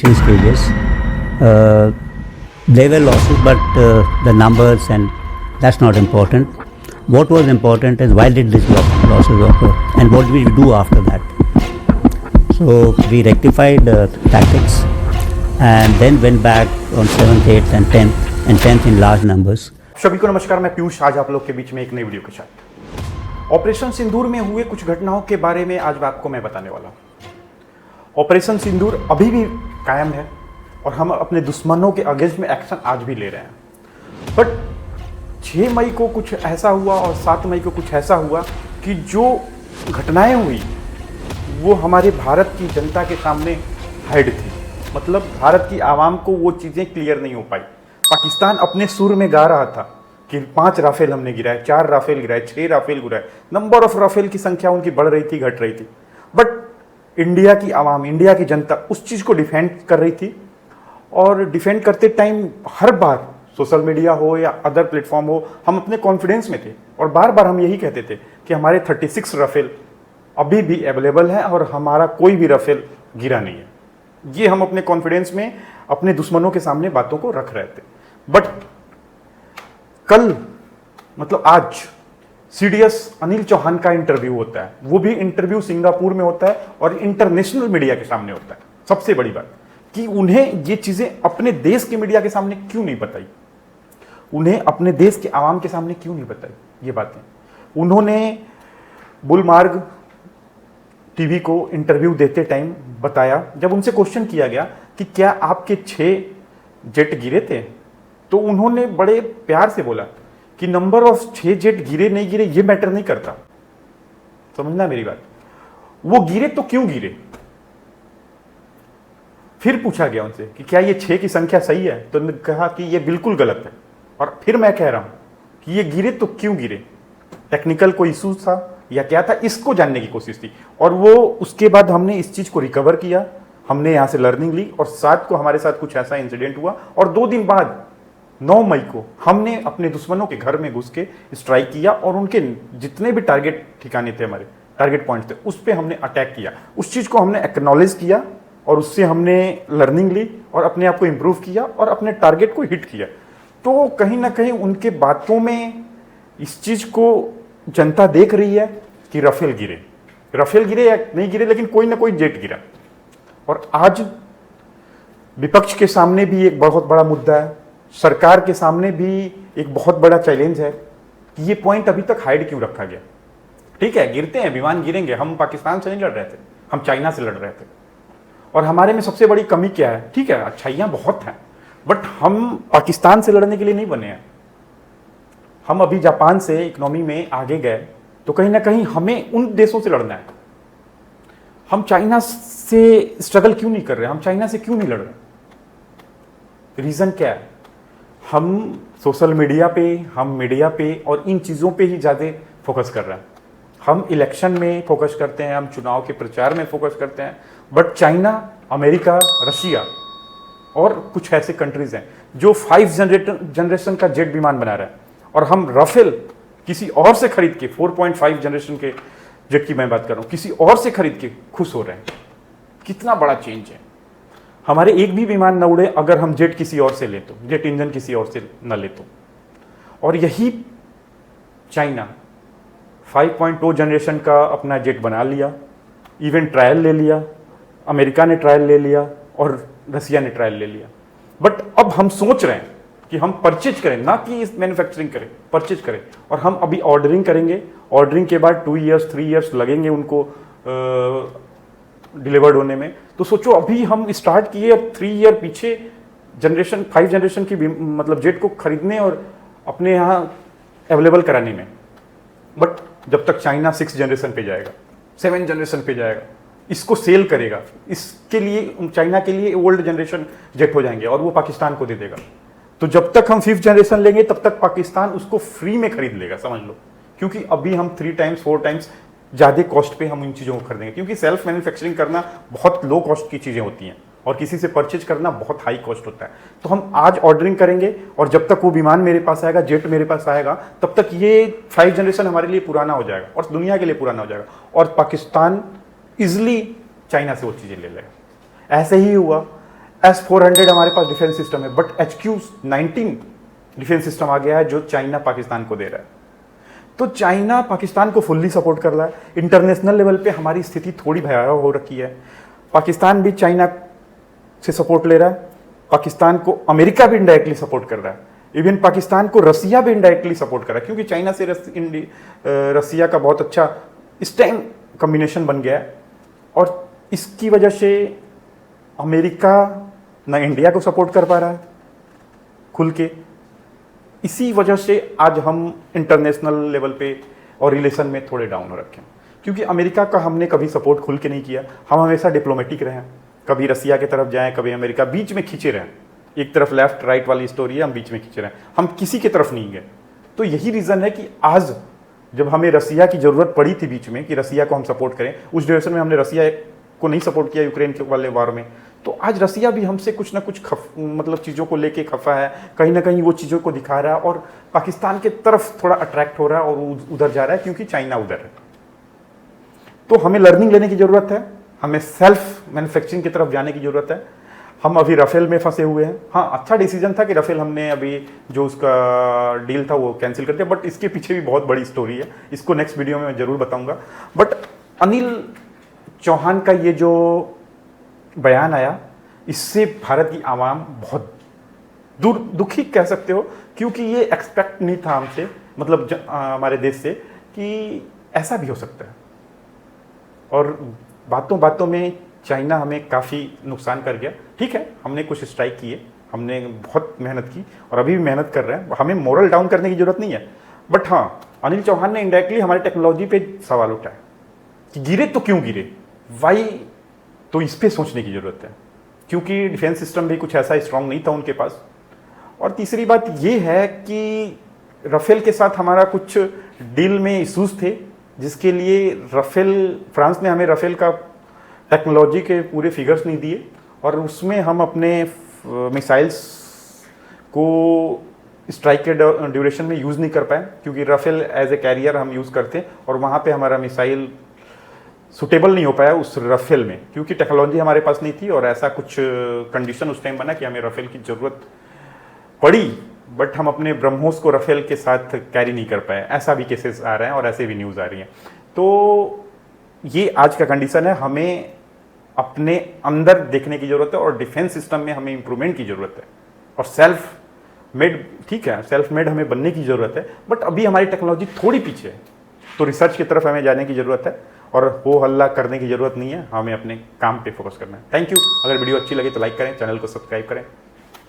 stages. Uh, there were losses, but the numbers and that's not important. What was important is why did these losses occur and what did we do after that. So we rectified tactics and then went back on 7th, 8th and 10th in large numbers. सभी को नमस्कार, मैं पीयूष आज आप लोग के बीच में एक नई वीडियो के साथ ऑपरेशन सिंदूर में हुए कुछ घटनाओं के बारे में आज आपको मैं बताने वाला हूं। ऑपरेशन सिंदूर अभी भी कायम है और हम अपने दुश्मनों के अगेंस्ट में एक्शन आज भी ले रहे हैं। बट 6 मई को कुछ ऐसा हुआ और 7 मई को कुछ ऐसा हुआ कि जो घटनाएं हुई वो हमारे भारत की जनता के सामने हाइड थी। मतलब भारत की आवाम को वो चीज़ें क्लियर नहीं हो पाई। पाकिस्तान अपने सुर में गा रहा था कि 5 राफेल हमने गिराए, 4 राफेल गिराए, 6 राफेल गिराए। नंबर ऑफ राफेल की संख्या उनकी बढ़ रही थी, घट रही थी। बट इंडिया की आवाम, इंडिया की जनता उस चीज़ को डिफेंड कर रही थी और डिफेंड करते टाइम हर बार सोशल मीडिया हो या अदर प्लेटफॉर्म हो, हम अपने कॉन्फिडेंस में थे और बार बार हम यही कहते थे कि हमारे 36 राफेल अभी भी अवेलेबल है और हमारा कोई भी राफेल गिरा नहीं है। ये हम अपने कॉन्फिडेंस में अपने दुश्मनों के सामने बातों को रख रहे थे। बट कल मतलब आज सीडीएस अनिल चौहान का इंटरव्यू होता है। वो भी इंटरव्यू सिंगापुर में होता है और इंटरनेशनल मीडिया के सामने होता है। सबसे बड़ी बात कि उन्हें ये चीजें अपने देश के मीडिया के सामने क्यों नहीं बताई, उन्हें अपने देश के आवाम के सामने क्यों नहीं बताई ये बातें। उन्होंने बुलमार्ग टीवी को इंटरव्यू देते टाइम बताया, जब उनसे क्वेश्चन किया गया कि क्या आपके 6 जेट गिरे थे, तो उन्होंने बड़े प्यार से बोला कि नंबर ऑफ 6 जेट गिरे नहीं गिरे ये मैटर नहीं करता। समझना मेरी बात। वो गिरे तो क्यों गिरे। फिर पूछा गया उनसे कि क्या ये 6 की संख्या सही है, तो उन्होंने कहा कि ये बिल्कुल गलत है। और फिर मैं कह रहा हूं कि ये गिरे तो क्यों गिरे, टेक्निकल कोई इशू था या क्या था, इसको जानने की कोशिश थी। और वो उसके बाद हमने इस चीज को रिकवर किया, हमने यहां से लर्निंग ली और 7 को हमारे साथ कुछ ऐसा इंसिडेंट हुआ और 2 दिन बाद 9 मई को हमने अपने दुश्मनों के घर में घुस के स्ट्राइक किया और उनके जितने भी टारगेट ठिकाने थे, हमारे टारगेट पॉइंट्स थे, उस पर हमने अटैक किया। उस चीज को हमने एक्नॉलेज किया और उससे हमने लर्निंग ली और अपने आप को इंप्रूव किया और अपने टारगेट को हिट किया। तो कहीं ना कहीं उनके बातों में इस चीज को जनता देख रही है कि राफेल गिरे या नहीं गिरे, लेकिन कोई ना कोई जेट गिरा। और आज विपक्ष के सामने भी एक बहुत बड़ा मुद्दा है, सरकार के सामने भी एक बहुत बड़ा चैलेंज है कि ये पॉइंट अभी तक हाइड क्यों रखा गया। ठीक है, गिरते हैं, विमान गिरेंगे, हम पाकिस्तान से नहीं लड़ रहे थे, हम चाइना से लड़ रहे थे। और हमारे में सबसे बड़ी कमी क्या है, ठीक है अच्छाइयां बहुत हैं, बट हम पाकिस्तान से लड़ने के लिए नहीं बने हैं। हम अभी जापान से इकोनॉमी में आगे गए तो कहीं ना कहीं हमें उन देशों से लड़ना है। हम चाइना से स्ट्रगल क्यों नहीं कर रहे, हम चाइना से क्यों नहीं लड़ रहे। रीजन क्या है, हम सोशल मीडिया पे, हम मीडिया पे और इन चीज़ों पे ही ज़्यादा फोकस कर रहे हैं। हम इलेक्शन में फोकस करते हैं, हम चुनाव के प्रचार में फोकस करते हैं, बट चाइना, अमेरिका, रशिया और कुछ ऐसे कंट्रीज हैं जो 5 जनरेशन का जेट विमान बना रहे हैं और हम राफेल किसी और से खरीद के 4.5 जनरेशन के जेट की मैं बात कर रहा हूं, किसी और से खरीद के खुश हो रहे हैं। कितना बड़ा चेंज है। हमारे एक भी विमान न उड़े अगर हम जेट किसी और से ले तो, जेट इंजन किसी और से न ले तो। और यही चाइना 5.2 जनरेशन का अपना जेट बना लिया, इवन ट्रायल ले लिया, अमेरिका ने ट्रायल ले लिया और रसिया ने ट्रायल ले लिया। बट अब हम सोच रहे हैं कि हम परचेज करें, ना कि इस मैन्युफैक्चरिंग करें, परचेज करें। और हम अभी ऑर्डरिंग करेंगे, ऑर्डरिंग के बाद 2 इयर्स 3 इयर्स लगेंगे उनको डिलीवर्ड होने में। तो सोचो अभी हम स्टार्ट किए, अब 3 ईयर पीछे जनरेशन 5 जनरेशन की मतलब जेट को खरीदने और अपने यहाँ अवेलेबल कराने में। बट जब तक चाइना 6 जनरेशन पे जाएगा, 7 जनरेशन पे जाएगा, इसको सेल करेगा, इसके लिए चाइना के लिए ओल्ड जनरेशन जेट हो जाएंगे और वो पाकिस्तान को दे देगा। तो जब तक हम 5th जनरेशन लेंगे तब तक पाकिस्तान उसको फ्री में खरीद लेगा, समझ लो। क्योंकि अभी हम 3 टाइम्स 4 टाइम्स ज़्यादा कॉस्ट पे हम इन चीज़ों को खरीदेंगे, क्योंकि सेल्फ मैन्युफैक्चरिंग करना बहुत लो कॉस्ट की चीज़ें होती हैं और किसी से परचेज करना बहुत हाई कॉस्ट होता है। तो हम आज ऑर्डरिंग करेंगे और जब तक वो विमान मेरे पास आएगा, जेट मेरे पास आएगा, तब तक ये 5 जनरेशन हमारे लिए पुराना हो जाएगा और दुनिया के लिए पुराना हो जाएगा और पाकिस्तान इजिली चाइना से वो चीज़ें ले लेगा। ऐसे ही हुआ S-400 हमारे पास डिफेंस सिस्टम है, बट HQ-19 डिफेंस सिस्टम आ गया है जो चाइना पाकिस्तान को दे रहा है। तो चाइना पाकिस्तान को फुल्ली सपोर्ट कर रहा है। इंटरनेशनल लेवल पे हमारी स्थिति थोड़ी भयावह हो रखी है। पाकिस्तान भी चाइना से सपोर्ट ले रहा है, पाकिस्तान को अमेरिका भी इनडायरेक्टली सपोर्ट कर रहा है, इवन पाकिस्तान को रसिया भी इनडायरेक्टली सपोर्ट कर रहा है, क्योंकि चाइना से रसिया का बहुत अच्छा इस टाइम कॉम्बिनेशन बन गया है। और इसकी वजह से अमेरिका ना इंडिया को सपोर्ट कर पा रहा है खुल के। इसी वजह से आज हम इंटरनेशनल लेवल पे और रिलेशन में थोड़े डाउन हो रखे हैं, क्योंकि अमेरिका का हमने कभी सपोर्ट खुल के नहीं किया। हम हमेशा डिप्लोमेटिक रहे हैं, कभी रसिया की तरफ जाएं, कभी अमेरिका, बीच में खींचे रहे। एक तरफ लेफ्ट राइट वाली स्टोरी है, हम बीच में खींचे रहे, हम किसी की तरफ नहीं गए। तो यही रीज़न है कि आज जब हमें रसिया की ज़रूरत पड़ी थी बीच में कि रसिया को हम सपोर्ट करें, उस ड्यूरेशन में हमने रसिया को नहीं सपोर्ट किया यूक्रेन के वाले वार में। तो आज रसिया भी हमसे कुछ ना कुछ मतलब चीज़ों को लेके खफा है, कहीं ना कहीं वो चीज़ों को दिखा रहा है और पाकिस्तान के तरफ थोड़ा अट्रैक्ट हो रहा है और उधर जा रहा है, क्योंकि चाइना उधर है। तो हमें लर्निंग लेने की ज़रूरत है, हमें सेल्फ मैन्युफैक्चरिंग की तरफ जाने की ज़रूरत है। हम अभी राफेल में फंसे हुए हैं। हाँ, अच्छा डिसीजन था कि राफेल हमने अभी जो उसका डील था वो कैंसिल कर दिया, बट इसके पीछे भी बहुत बड़ी स्टोरी है, इसको नेक्स्ट वीडियो में मैं ज़रूर बताऊंगा। बट अनिल चौहान का ये जो बयान आया, इससे भारत की आवाम बहुत दुखी कह सकते हो, क्योंकि ये एक्सपेक्ट नहीं था हमसे, मतलब हमारे देश से, कि ऐसा भी हो सकता है। और बातों बातों में चाइना हमें काफ़ी नुकसान कर गया। ठीक है, हमने कुछ स्ट्राइक किए, हमने बहुत मेहनत की और अभी भी मेहनत कर रहे हैं, हमें मोरल डाउन करने की जरूरत नहीं है। बट हाँ, अनिल चौहान ने इनडायरेक्टली हमारी टेक्नोलॉजी पे सवाल उठाया कि गिरे तो क्यों गिरे, वाई, तो इस पर सोचने की ज़रूरत है, क्योंकि डिफेंस सिस्टम भी कुछ ऐसा स्ट्रांग नहीं था उनके पास। और तीसरी बात ये है कि राफेल के साथ हमारा कुछ डील में इशूज़ थे, जिसके लिए फ्रांस ने हमें राफेल का टेक्नोलॉजी के पूरे फिगर्स नहीं दिए और उसमें हम अपने मिसाइल्स को स्ट्राइक के ड्यूरेशन में यूज़ नहीं कर पाए, क्योंकि राफेल एज ए कैरियर हम यूज़ करते हैं और वहाँ पे हमारा मिसाइल सुटेबल नहीं हो पाया उस राफेल में, क्योंकि टेक्नोलॉजी हमारे पास नहीं थी और ऐसा कुछ कंडीशन उस टाइम बना कि हमें राफेल की ज़रूरत पड़ी, बट हम अपने ब्रह्मोस को राफेल के साथ कैरी नहीं कर पाए। ऐसा भी केसेस आ रहे हैं और ऐसे भी न्यूज़ आ रही हैं। तो ये आज का कंडीशन है, हमें अपने अंदर देखने की ज़रूरत है और डिफेंस सिस्टम में हमें इंप्रूवमेंट की ज़रूरत है। और सेल्फ मेड, ठीक है, सेल्फ मेड हमें बनने की ज़रूरत है, बट अभी हमारी टेक्नोलॉजी थोड़ी पीछे है, तो रिसर्च की तरफ हमें जाने की ज़रूरत है और हो हल्ला करने की ज़रूरत नहीं है, हमें अपने काम पे फोकस करना है। Thank you. अगर वीडियो अच्छी लगी तो लाइक करें, चैनल को सब्सक्राइब करें।